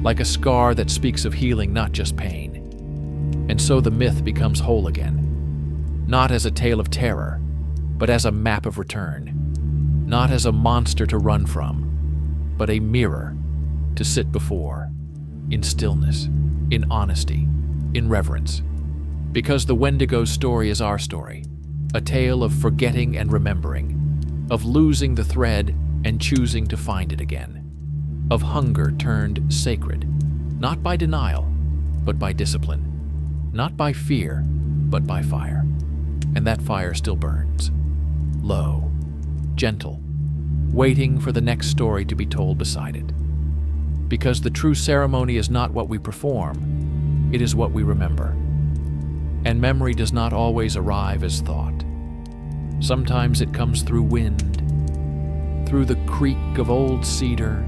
[SPEAKER 1] like a scar that speaks of healing, not just pain. And so the myth becomes whole again, not as a tale of terror, but as a map of return, not as a monster to run from, but a mirror to sit before, in stillness, in honesty, in reverence. Because the Wendigo's story is our story, a tale of forgetting and remembering, of losing the thread and choosing to find it again, of hunger turned sacred, not by denial, but by discipline, not by fear, but by fire. And that fire still burns, low, gentle, waiting for the next story to be told beside it. Because the true ceremony is not what we perform, it is what we remember. And memory does not always arrive as thought. Sometimes it comes through wind, through the creak of old cedar,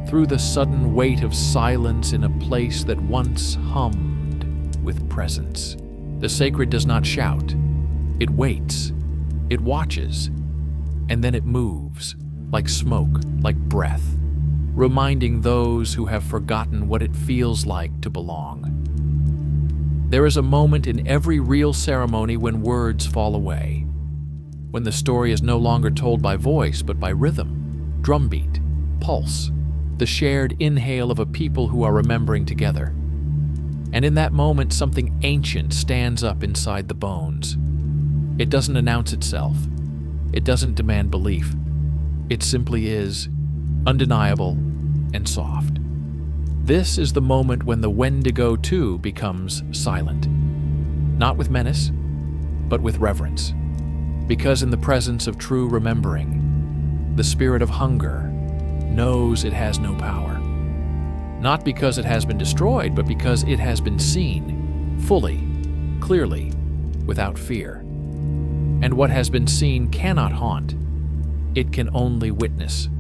[SPEAKER 1] through the sudden weight of silence in a place that once hummed with presence. The sacred does not shout. It waits. It watches. And then it moves, like smoke, like breath, reminding those who have forgotten what it feels like to belong. There is a moment in every real ceremony when words fall away, when the story is no longer told by voice but by rhythm, drumbeat, pulse, the shared inhale of a people who are remembering together. And in that moment, something ancient stands up inside the bones. It doesn't announce itself. It doesn't demand belief. It simply is, undeniable and soft. This is the moment when the Wendigo too becomes silent, not with menace, but with reverence. Because in the presence of true remembering, the spirit of hunger knows it has no power. Not because it has been destroyed, but because it has been seen, fully, clearly, without fear. And what has been seen cannot haunt. It can only witness.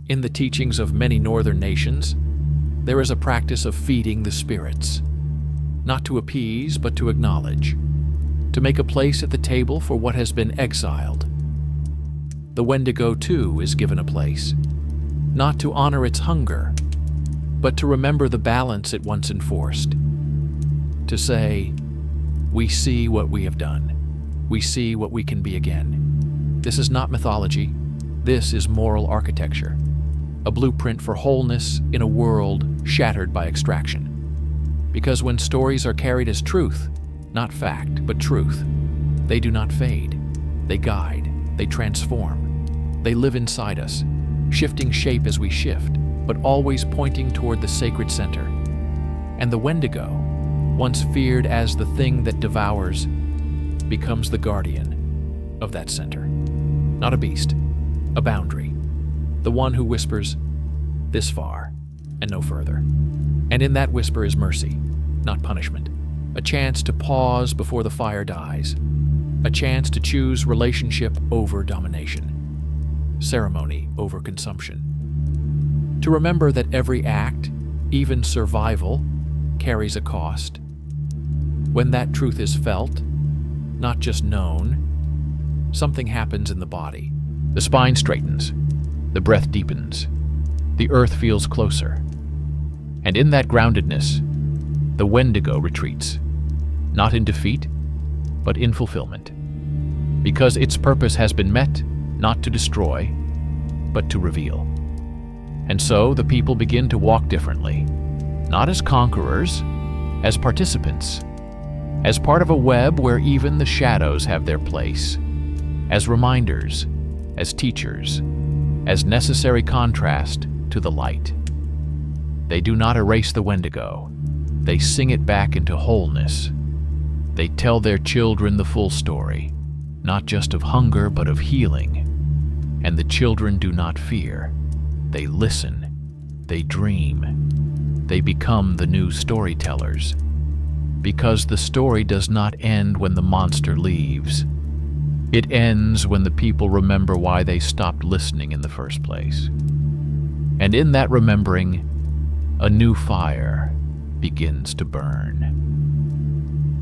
[SPEAKER 1] In the teachings of many northern nations, there is a practice of feeding the spirits, not to appease, but to acknowledge, to make a place at the table for what has been exiled. The Wendigo, too, is given a place, not to honor its hunger, but to remember the balance it once enforced. To say, we see what we have done. We see what we can be again. This is not mythology. This is moral architecture, a blueprint for wholeness in a world shattered by extraction. Because when stories are carried as truth, not fact, but truth, they do not fade. They guide. They transform. They live inside us, shifting shape as we shift, but always pointing toward the sacred center. And the Wendigo, once feared as the thing that devours, becomes the guardian of that center. Not a beast, a boundary. The one who whispers, this far and no further. And in that whisper is mercy, not punishment. A chance to pause before the fire dies. A chance to choose relationship over domination. Ceremony over consumption. To remember that every act, even survival, carries a cost. When that truth is felt, not just known, something happens in the body. The spine straightens, the breath deepens, the earth feels closer. And in that groundedness, the Wendigo retreats, not in defeat, but in fulfillment. Because its purpose has been met, not to destroy, but to reveal. And so the people begin to walk differently, not as conquerors, as participants, as part of a web where even the shadows have their place, as reminders, as teachers, as necessary contrast to the light. They do not erase the Wendigo. They sing it back into wholeness. They tell their children the full story, not just of hunger but of healing. And the children do not fear. They listen. They dream. They become the new storytellers. Because the story does not end when the monster leaves. It ends when the people remember why they stopped listening in the first place. And in that remembering, a new fire begins to burn.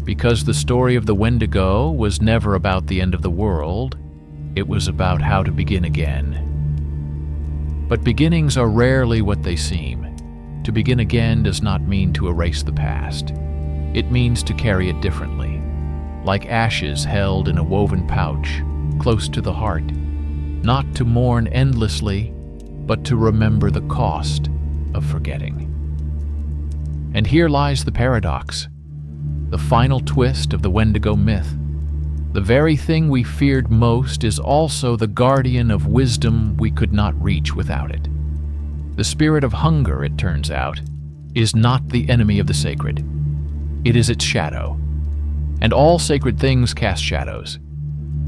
[SPEAKER 1] Because the story of the Wendigo was never about the end of the world, it was about how to begin again. But beginnings are rarely what they seem. To begin again does not mean to erase the past. It means to carry it differently, like ashes held in a woven pouch, close to the heart, not to mourn endlessly, but to remember the cost of forgetting. And here lies the paradox, the final twist of the Wendigo myth. The very thing we feared most is also the guardian of wisdom we could not reach without it. The spirit of hunger, it turns out, is not the enemy of the sacred. It is its shadow. And all sacred things cast shadows.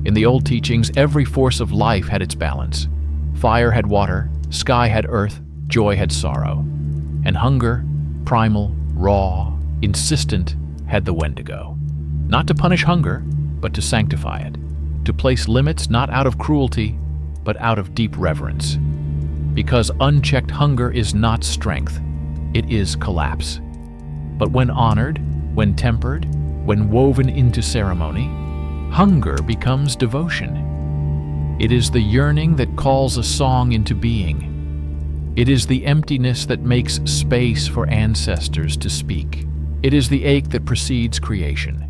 [SPEAKER 1] In the old teachings, every force of life had its balance. Fire had water, sky had earth, joy had sorrow. And hunger, primal, raw, insistent, had the Wendigo. Not to punish hunger, but to sanctify it. To place limits not out of cruelty, but out of deep reverence. Because unchecked hunger is not strength, it is collapse. But when honored, when tempered, when woven into ceremony, hunger becomes devotion. It is the yearning that calls a song into being. It is the emptiness that makes space for ancestors to speak. It is the ache that precedes creation.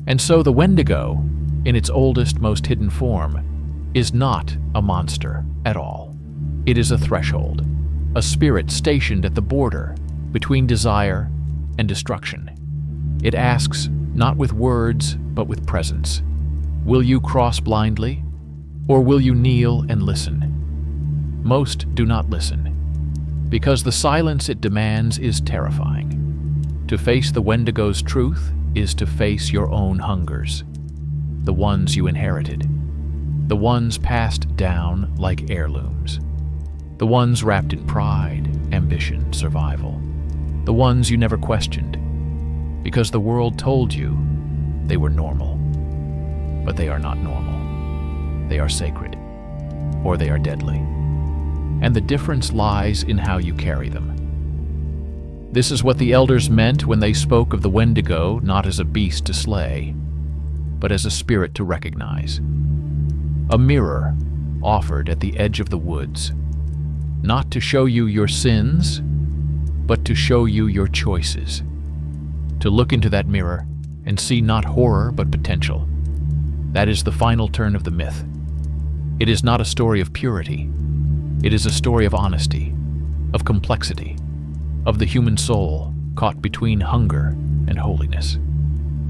[SPEAKER 1] And so the Wendigo, in its oldest, most hidden form, is not a monster at all. It is a threshold, a spirit stationed at the border between desire and destruction. It asks, not with words, but with presence. Will you cross blindly, or will you kneel and listen? Most do not listen, because the silence it demands is terrifying. To face the Wendigo's truth is to face your own hungers, the ones you inherited, the ones passed down like heirlooms, the ones wrapped in pride, ambition, survival, the ones you never questioned, because the world told you they were normal. But they are not normal. They are sacred, or they are deadly. And the difference lies in how you carry them. This is what the elders meant when they spoke of the Wendigo not as a beast to slay, but as a spirit to recognize. A mirror offered at the edge of the woods, not to show you your sins, but to show you your choices. To look into that mirror and see not horror but potential. That is the final turn of the myth. It is not a story of purity. It is a story of honesty, of complexity, of the human soul caught between hunger and holiness.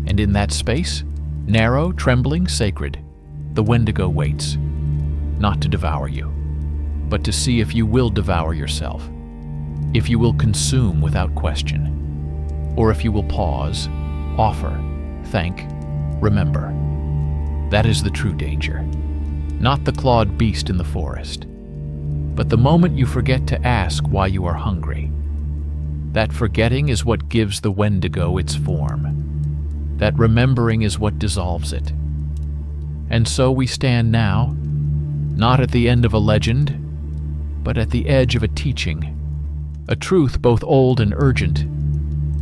[SPEAKER 1] And in that space, narrow, trembling, sacred, the Wendigo waits, not to devour you, but to see if you will devour yourself, if you will consume without question, or if you will pause, offer, thank, remember. That is the true danger, not the clawed beast in the forest, but the moment you forget to ask why you are hungry. That forgetting is what gives the Wendigo its form. That remembering is what dissolves it. And so we stand now, not at the end of a legend, but at the edge of a teaching, a truth both old and urgent,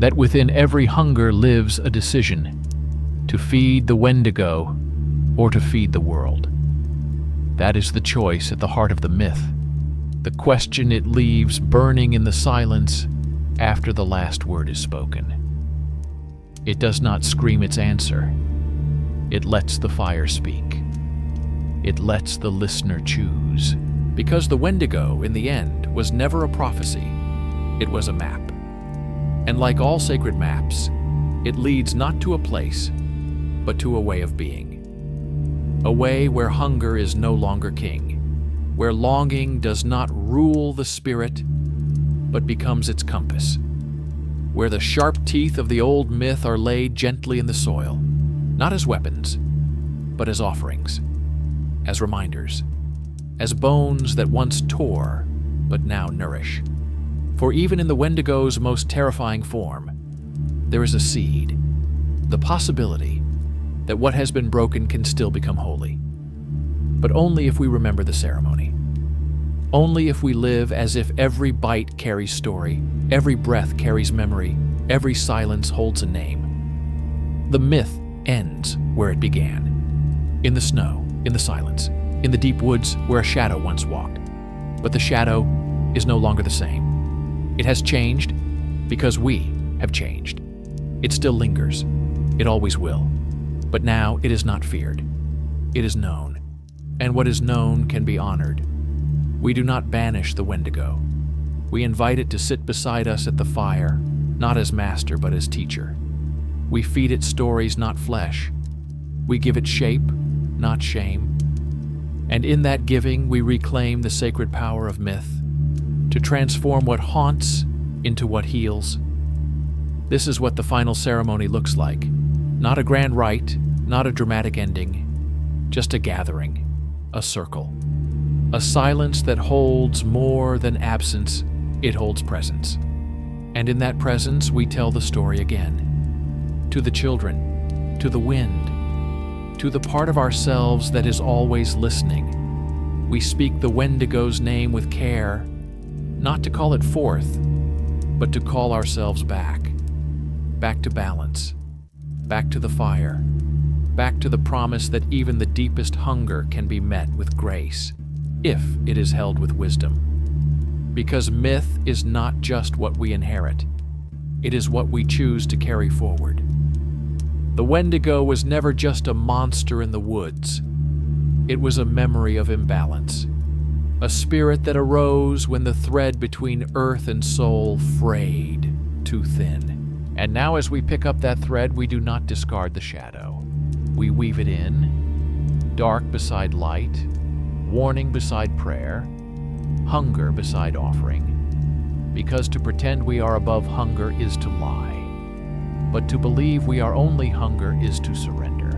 [SPEAKER 1] that within every hunger lives a decision, to feed the Wendigo or to feed the world. That is the choice at the heart of the myth, the question it leaves burning in the silence after the last word is spoken. It does not scream its answer. It lets the fire speak. It lets the listener choose.
[SPEAKER 2] Because the Wendigo, in the end, was never a prophecy. It was a map. And like all sacred maps, it leads not to a place, but to a way of being. A way where hunger is no longer king, where longing does not rule the spirit, but becomes its compass, where the sharp teeth of the old myth are laid gently in the soil, not as weapons, but as offerings, as reminders, as bones that once tore, but now nourish. For even in the Wendigo's most terrifying form, there is a seed, the possibility that what has been broken can still become holy. But only if we remember the ceremony. Only if we live as if every bite carries story, every breath carries memory, every silence holds a name. The myth ends where it began, in the snow, in the silence, in the deep woods where a shadow once walked. But the shadow is no longer the same. It has changed because we have changed. It still lingers. It always will. But now it is not feared. It is known. And what is known can be honored. We do not banish the Wendigo. We invite it to sit beside us at the fire, not as master but as teacher. We feed it stories, not flesh. We give it shape, not shame. And in that giving, we reclaim the sacred power of myth to transform what haunts into what heals. This is what the final ceremony looks like. Not a grand rite, not a dramatic ending, just a gathering, a circle. A silence that holds more than absence, it holds presence. And in that presence, we tell the story again. To the children, to the wind, to the part of ourselves that is always listening. We speak the Wendigo's name with care, not to call it forth, but to call ourselves back. Back to balance, back to the fire, back to the promise that even the deepest hunger can be met with grace, if it is held with wisdom. Because myth is not just what we inherit, it is what we choose to carry forward. The Wendigo was never just a monster in the woods. It was a memory of imbalance, a spirit that arose when the thread between earth and soul frayed too thin. And now as we pick up that thread, we do not discard the shadow. We weave it in, dark beside light, warning beside prayer, hunger beside offering. Because to pretend we are above hunger is to lie, but to believe we are only hunger is to surrender.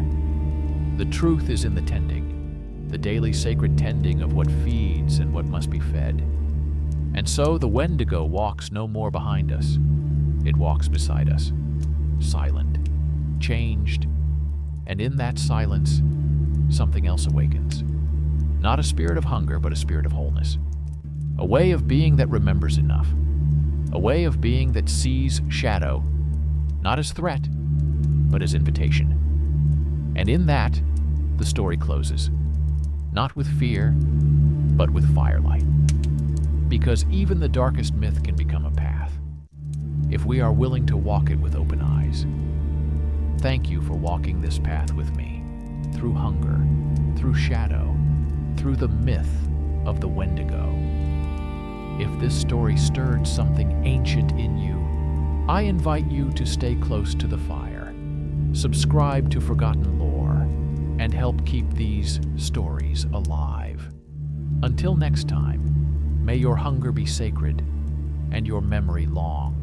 [SPEAKER 2] The truth is in the tending, the daily sacred tending of what feeds and what must be fed. And so the Wendigo walks no more behind us. It walks beside us, silent, changed, and in that silence, something else awakens. Not a spirit of hunger, but a spirit of wholeness. A way of being that remembers enough. A way of being that sees shadow, not as threat, but as invitation. And in that, the story closes. Not with fear, but with firelight. Because even the darkest myth can become a path, if we are willing to walk it with open eyes. Thank you for walking this path with me, through hunger, through shadow, through the myth of the Wendigo. If this story stirred something ancient in you, I invite you to stay close to the fire, subscribe to Forgotten Lore, and help keep these stories alive. Until next time, may your hunger be sacred and your memory long.